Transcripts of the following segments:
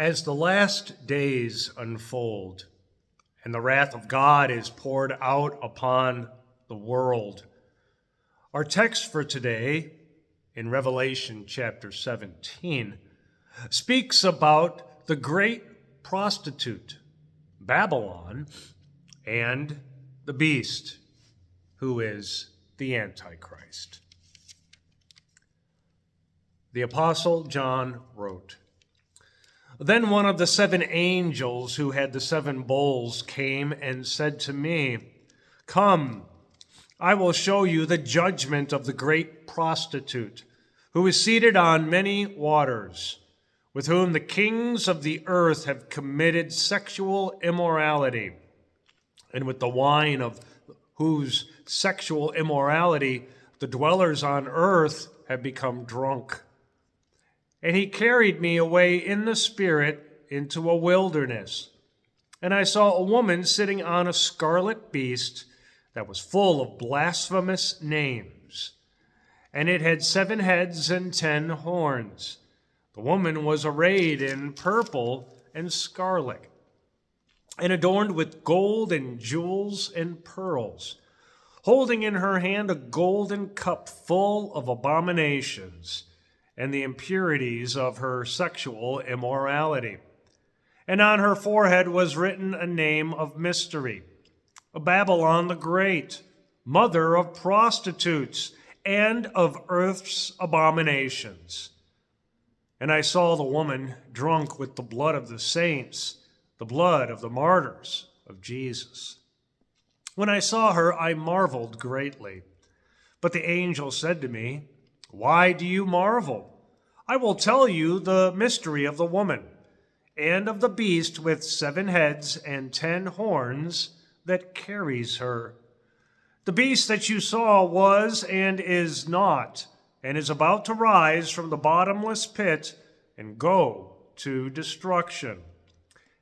As the last days unfold and the wrath of God is poured out upon the world, our text for today in Revelation chapter 17 speaks about the great prostitute, Babylon, and the beast, who is the Antichrist. The Apostle John wrote, "Then one of the seven angels who had the seven bowls came and said to me, 'Come, I will show you the judgment of the great prostitute, who is seated on many waters, with whom the kings of the earth have committed sexual immorality, and with the wine of whose sexual immorality the dwellers on earth have become drunk.' And he carried me away in the Spirit into a wilderness. And I saw a woman sitting on a scarlet beast that was full of blasphemous names. And it had 7 heads and 10 horns. The woman was arrayed in purple and scarlet, and adorned with gold and jewels and pearls, holding in her hand a golden cup full of abominations and the impurities of her sexual immorality. And on her forehead was written a name of mystery, Babylon the Great, mother of prostitutes and of earth's abominations. And I saw the woman drunk with the blood of the saints, the blood of the martyrs of Jesus. When I saw her, I marveled greatly. But the angel said to me, 'Why do you marvel? I will tell you the mystery of the woman and of the beast with 7 heads and 10 horns that carries her. The beast that you saw was and is not, and is about to rise from the bottomless pit and go to destruction.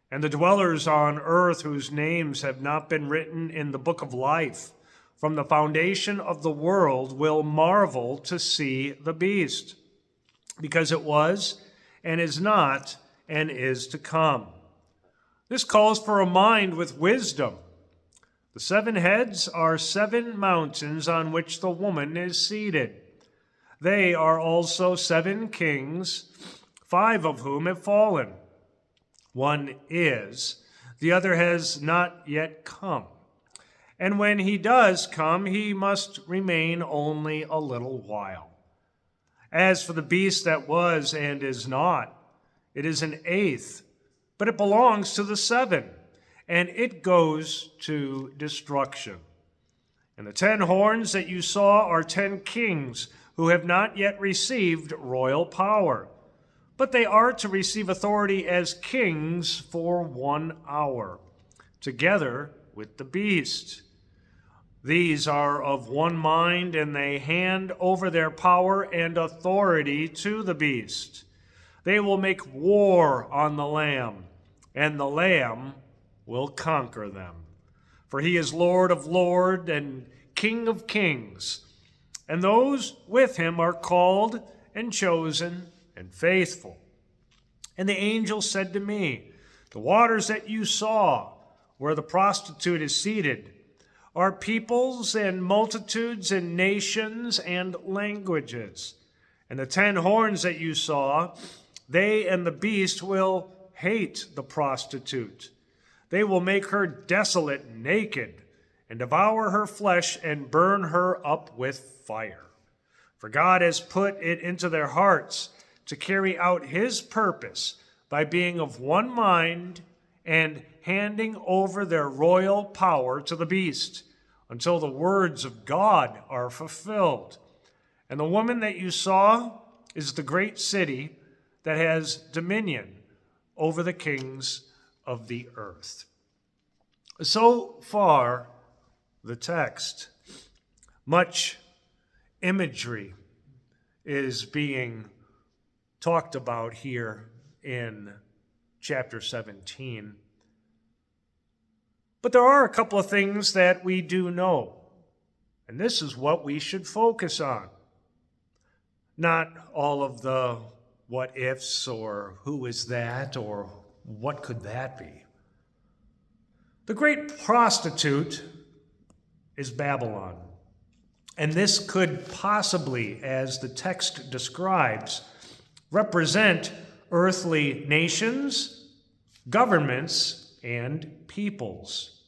And the dwellers on earth whose names have not been written in the book of life from the foundation of the world will marvel to see the beast, because it was and is not and is to come.' This calls for a mind with wisdom. The 7 heads are 7 mountains on which the woman is seated. They are also 7 kings, 5 of whom have fallen. One is, the other has not yet come. And when he does come, he must remain only a little while. As for the beast that was and is not, it is an 8th, but it belongs to the 7, and it goes to destruction. And the 10 horns that you saw are 10 kings who have not yet received royal power, but they are to receive authority as kings for 1 hour, together with the beast. These are of one mind, and they hand over their power and authority to the beast. They will make war on the Lamb, and the Lamb will conquer them. For he is Lord of lords and King of kings, and those with him are called and chosen and faithful. And the angel said to me, 'The waters that you saw, where the prostitute is seated, are peoples and multitudes and nations and languages. And the 10 horns that you saw, they and the beast will hate the prostitute. They will make her desolate and naked, and devour her flesh and burn her up with fire. For God has put it into their hearts to carry out his purpose by being of one mind and handing over their royal power to the beast until the words of God are fulfilled. And the woman that you saw is the great city that has dominion over the kings of the earth.'" So far, the text. Much imagery is being talked about here in chapter 17. But there are a couple of things that we do know, and this is what we should focus on. Not all of the what ifs or who is that or what could that be. The great prostitute is Babylon. And this could possibly, as the text describes, represent earthly nations, governments, and peoples.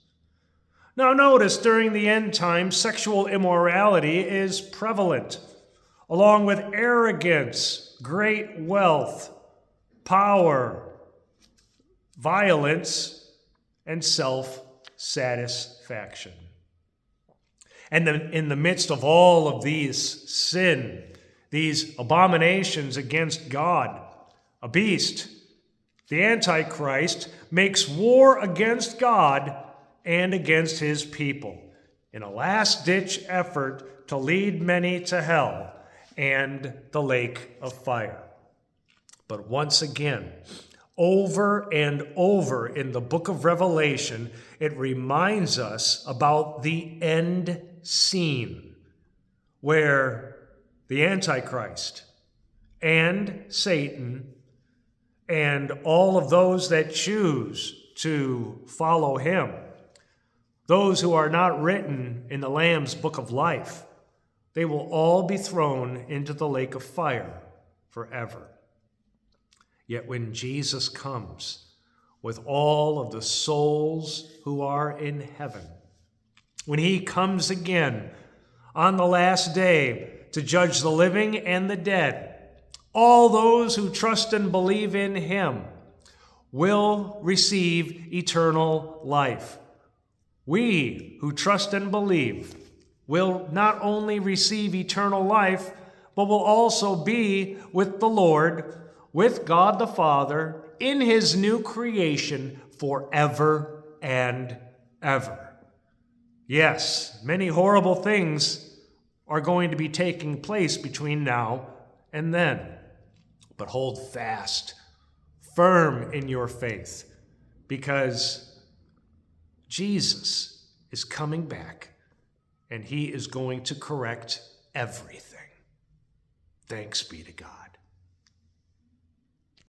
Now notice, during the end times, sexual immorality is prevalent, along with arrogance, great wealth, power, violence, and self-satisfaction. And in the midst of all of these sin, these abominations against God, a beast, the Antichrist, makes war against God and against his people in a last-ditch effort to lead many to hell and the lake of fire. But once again, over and over in the book of Revelation, it reminds us about the end scene where the Antichrist and Satan and all of those that choose to follow him, those who are not written in the Lamb's book of life, they will all be thrown into the lake of fire forever. Yet when Jesus comes with all of the souls who are in heaven, when he comes again on the last day to judge the living and the dead, all those who trust and believe in him will receive eternal life. We who trust and believe will not only receive eternal life, but will also be with the Lord, with God the Father, in his new creation forever and ever. Yes, many horrible things are going to be taking place between now and then. But hold fast, firm in your faith, because Jesus is coming back and he is going to correct everything. Thanks be to God.